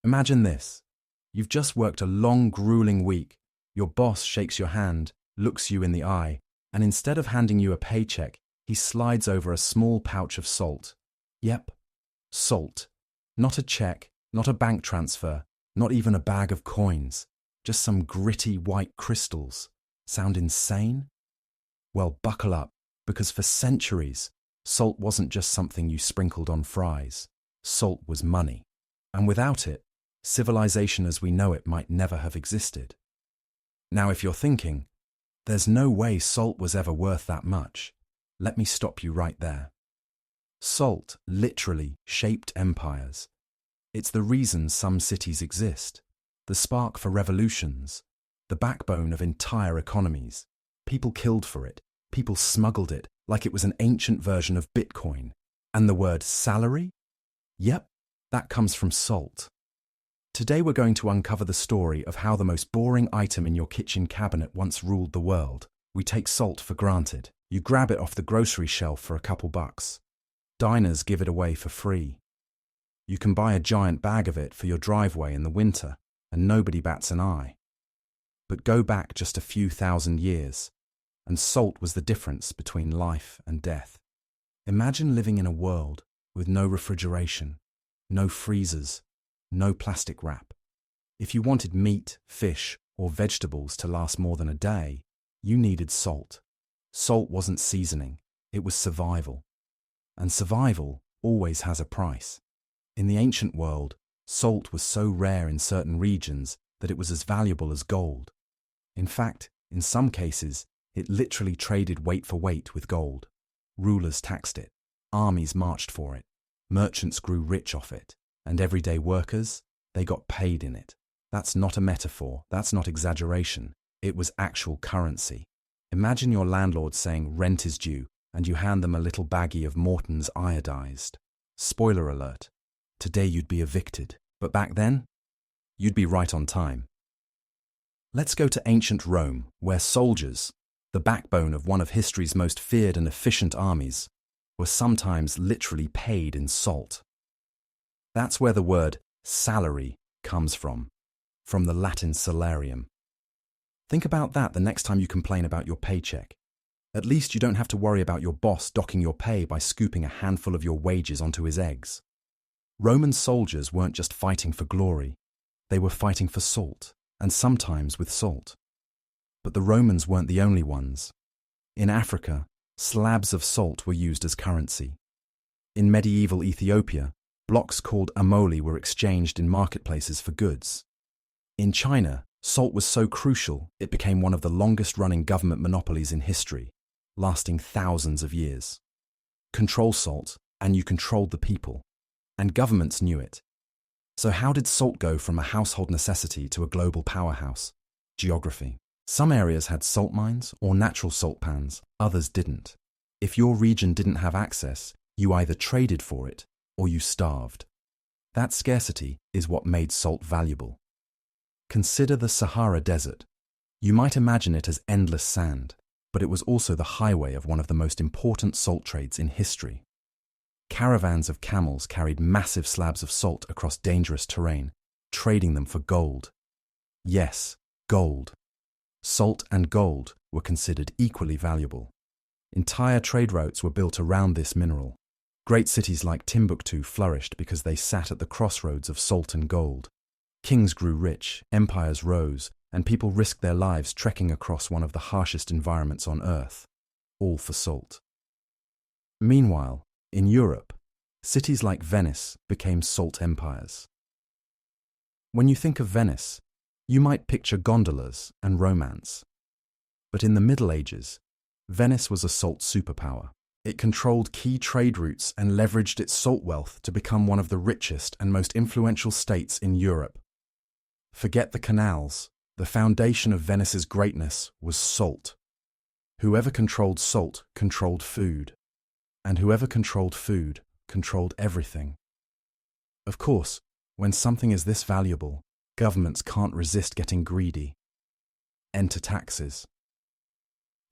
Imagine this. You've just worked a long, grueling week. Your boss shakes your hand, looks you in the eye, and instead of handing you a paycheck, he slides over a small pouch of salt. Yep, salt. Not a check, not a bank transfer, not even a bag of coins. Just some gritty white crystals. Sound insane? Well, buckle up, because for centuries, salt wasn't just something you sprinkled on fries. Salt was money. And without it, civilization as we know it might never have existed. Now, if you're thinking, there's no way salt was ever worth that much, let me stop you right there. Salt literally shaped empires. It's the reason some cities exist, the spark for revolutions, the backbone of entire economies. People killed for it, people smuggled it like it was an ancient version of Bitcoin. And the word salary? Yep, that comes from salt. Today we're going to uncover the story of how the most boring item in your kitchen cabinet once ruled the world. We take salt for granted. You grab it off the grocery shelf for a couple bucks. Diners give it away for free. You can buy a giant bag of it for your driveway in the winter, and nobody bats an eye. But go back just a few thousand years, and salt was the difference between life and death. Imagine living in a world with no refrigeration, no freezers, no plastic wrap. If you wanted meat, fish, or vegetables to last more than a day, you needed salt. Salt wasn't seasoning, it was survival. And survival always has a price. In the ancient world, salt was so rare in certain regions that it was as valuable as gold. In fact, in some cases, it literally traded weight for weight with gold. Rulers taxed it, armies marched for it, merchants grew rich off it, and everyday workers, they got paid in it. That's not a metaphor, that's not exaggeration, it was actual currency. Imagine your landlord saying rent is due, and you hand them a little baggie of Morton's iodized. Spoiler alert, today you'd be evicted, but back then, you'd be right on time. Let's go to ancient Rome, where soldiers, the backbone of one of history's most feared and efficient armies, were sometimes literally paid in salt. That's where the word salary comes from the Latin salarium. Think about that the next time you complain about your paycheck. At least you don't have to worry about your boss docking your pay by scooping a handful of your wages onto his eggs. Roman soldiers weren't just fighting for glory, they were fighting for salt, and sometimes with salt. But the Romans weren't the only ones. In Africa, slabs of salt were used as currency. In medieval Ethiopia, blocks called amoli were exchanged in marketplaces for goods. In China, salt was so crucial it became one of the longest-running government monopolies in history, lasting thousands of years. Control salt, and you controlled the people. And governments knew it. So how did salt go from a household necessity to a global powerhouse? Geography. Some areas had salt mines or natural salt pans, others didn't. If your region didn't have access, you either traded for it or you starved. That scarcity is what made salt valuable. Consider the Sahara Desert. You might imagine it as endless sand, but it was also the highway of one of the most important salt trades in history. Caravans of camels carried massive slabs of salt across dangerous terrain, trading them for gold. Yes, gold. Salt and gold were considered equally valuable. Entire trade routes were built around this mineral. Great cities like Timbuktu flourished because they sat at the crossroads of salt and gold. Kings grew rich, empires rose, and people risked their lives trekking across one of the harshest environments on Earth, all for salt. Meanwhile, in Europe, cities like Venice became salt empires. When you think of Venice, you might picture gondolas and romance. But in the Middle Ages, Venice was a salt superpower. It controlled key trade routes and leveraged its salt wealth to become one of the richest and most influential states in Europe. Forget the canals. The foundation of Venice's greatness was salt. Whoever controlled salt controlled food. And whoever controlled food controlled everything. Of course, when something is this valuable, governments can't resist getting greedy. Enter taxes.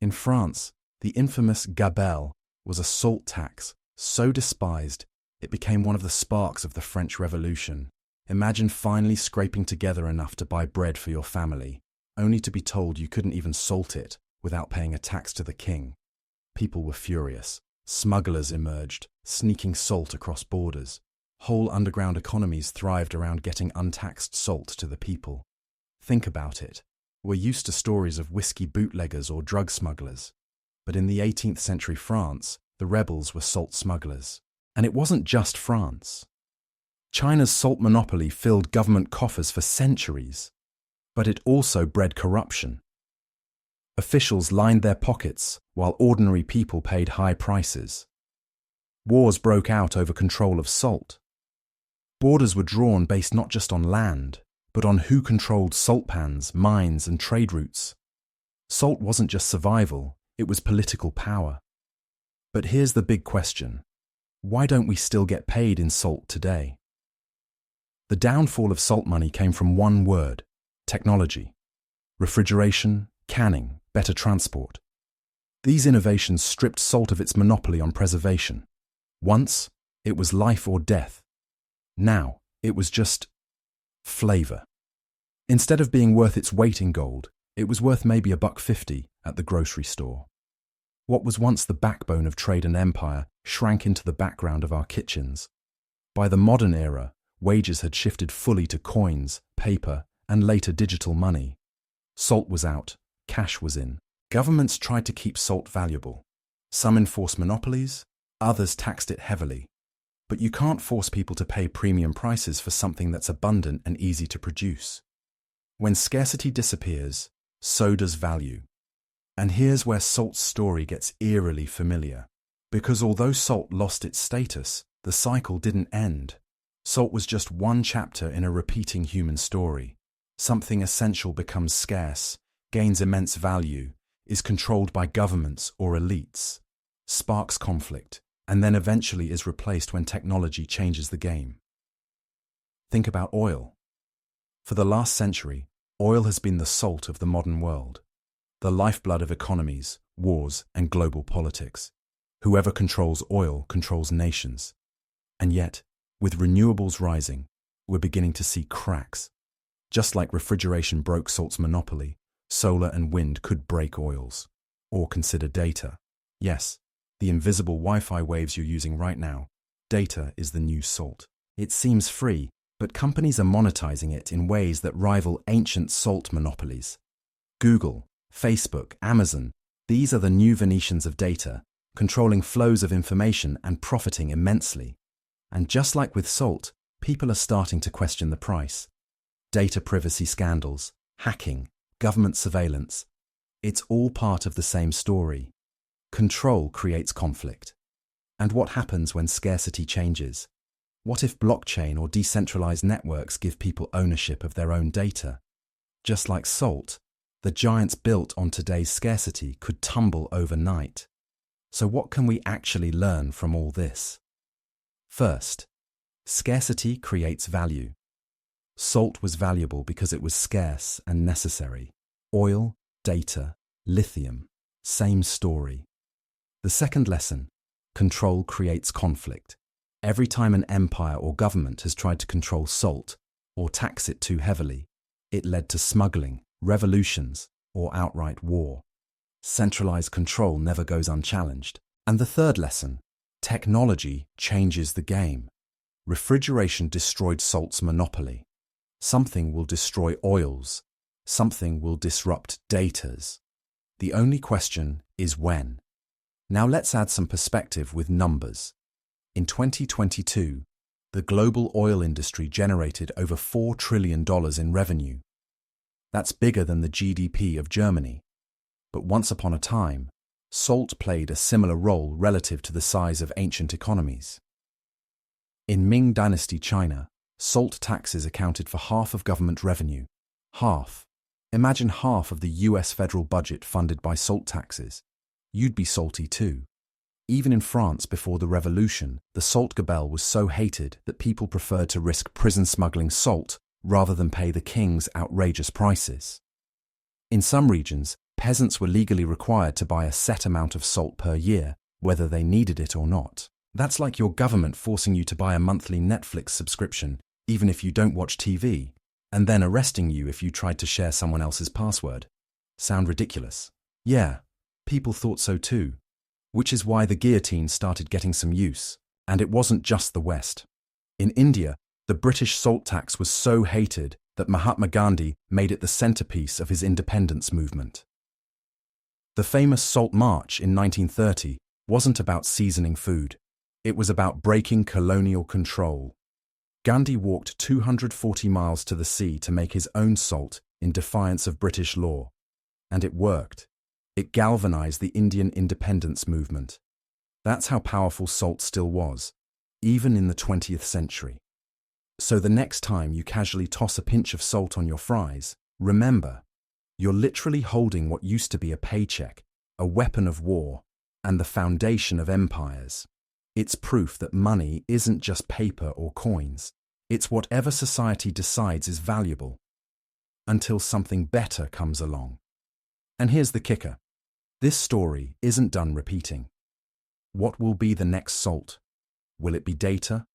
In France, the infamous gabelle was a salt tax so despised it became one of the sparks of the French Revolution. Imagine finally scraping together enough to buy bread for your family, only to be told you couldn't even salt it without paying a tax to the king. People were furious. Smugglers emerged, sneaking salt across borders. Whole underground economies thrived around getting untaxed salt to the people. Think about it. We're used to stories of whiskey bootleggers or drug smugglers. But in the 18th century France, the rebels were salt smugglers. And it wasn't just France. China's salt monopoly filled government coffers for centuries. But it also bred corruption. Officials lined their pockets while ordinary people paid high prices. Wars broke out over control of salt. Borders were drawn based not just on land, but on who controlled salt pans, mines, and trade routes. Salt wasn't just survival, it was political power. But here's the big question. Why don't we still get paid in salt today? The downfall of salt money came from one word: technology. Refrigeration, canning, better transport. These innovations stripped salt of its monopoly on preservation. Once, it was life or death. Now, it was just flavor. Instead of being worth its weight in gold, it was worth maybe $1.50 at the grocery store. What was once the backbone of trade and empire shrank into the background of our kitchens. By the modern era, wages had shifted fully to coins, paper, and later digital money. Salt was out, cash was in. Governments tried to keep salt valuable. Some enforced monopolies, others taxed it heavily. But you can't force people to pay premium prices for something that's abundant and easy to produce. When scarcity disappears, so does value. And here's where salt's story gets eerily familiar. Because although salt lost its status, the cycle didn't end. Salt was just one chapter in a repeating human story. Something essential becomes scarce, gains immense value, is controlled by governments or elites, sparks conflict, and then eventually is replaced when technology changes the game. Think about oil. For the last century, oil has been the salt of the modern world, the lifeblood of economies, wars, and global politics. Whoever controls oil controls nations. And yet, with renewables rising, we're beginning to see cracks. Just like refrigeration broke salt's monopoly, solar and wind could break oil's. Or consider data. Yes, the invisible Wi-Fi waves you're using right now. Data is the new salt. It seems free, but companies are monetizing it in ways that rival ancient salt monopolies. Google, Facebook, Amazon, these are the new Venetians of data, controlling flows of information and profiting immensely. And just like with salt, people are starting to question the price. Data privacy scandals, hacking, government surveillance. It's all part of the same story. Control creates conflict. And what happens when scarcity changes? What if blockchain or decentralized networks give people ownership of their own data? Just like salt, the giants built on today's scarcity could tumble overnight. So what can we actually learn from all this? First, scarcity creates value. Salt was valuable because it was scarce and necessary. Oil, data, lithium, same story. The second lesson, control creates conflict. Every time an empire or government has tried to control salt or tax it too heavily, it led to smuggling, revolutions, or outright war. Centralized control never goes unchallenged. And the third lesson, technology changes the game. Refrigeration destroyed salt's monopoly. Something will destroy oil's. Something will disrupt data's. The only question is when. Now let's add some perspective with numbers. In 2022, the global oil industry generated over $4 trillion in revenue. That's bigger than the GDP of Germany. But once upon a time, salt played a similar role relative to the size of ancient economies. In Ming Dynasty China, salt taxes accounted for half of government revenue. Half. Imagine half of the US federal budget funded by salt taxes. You'd be salty too. Even in France before the revolution, the salt gabelle was so hated that people preferred to risk prison smuggling salt rather than pay the king's outrageous prices. In some regions, peasants were legally required to buy a set amount of salt per year, whether they needed it or not. That's like your government forcing you to buy a monthly Netflix subscription, even if you don't watch TV, and then arresting you if you tried to share someone else's password. Sound ridiculous? Yeah, people thought so too. Which is why the guillotine started getting some use. And it wasn't just the West. In India, the British salt tax was so hated that Mahatma Gandhi made it the centerpiece of his independence movement. The famous Salt March in 1930 wasn't about seasoning food. It was about breaking colonial control. Gandhi walked 240 miles to the sea to make his own salt in defiance of British law. And it worked. It galvanized the Indian independence movement. That's how powerful salt still was, even in the 20th century. So the next time you casually toss a pinch of salt on your fries, remember, you're literally holding what used to be a paycheck, a weapon of war, and the foundation of empires. It's proof that money isn't just paper or coins. It's whatever society decides is valuable, until something better comes along. And here's the kicker. This story isn't done repeating. What will be the next salt? Will it be data?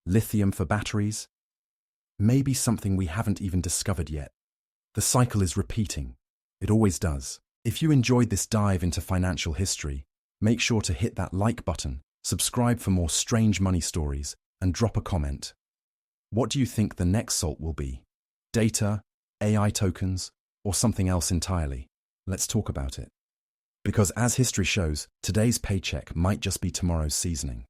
Lithium for batteries? Maybe something we haven't even discovered yet. The cycle is repeating. It always does. If you enjoyed this dive into financial history, make sure to hit that like button, subscribe for more strange money stories, and drop a comment. What do you think the next salt will be? Data, AI tokens, or something else entirely? Let's talk about it. Because as history shows, today's paycheck might just be tomorrow's seasoning.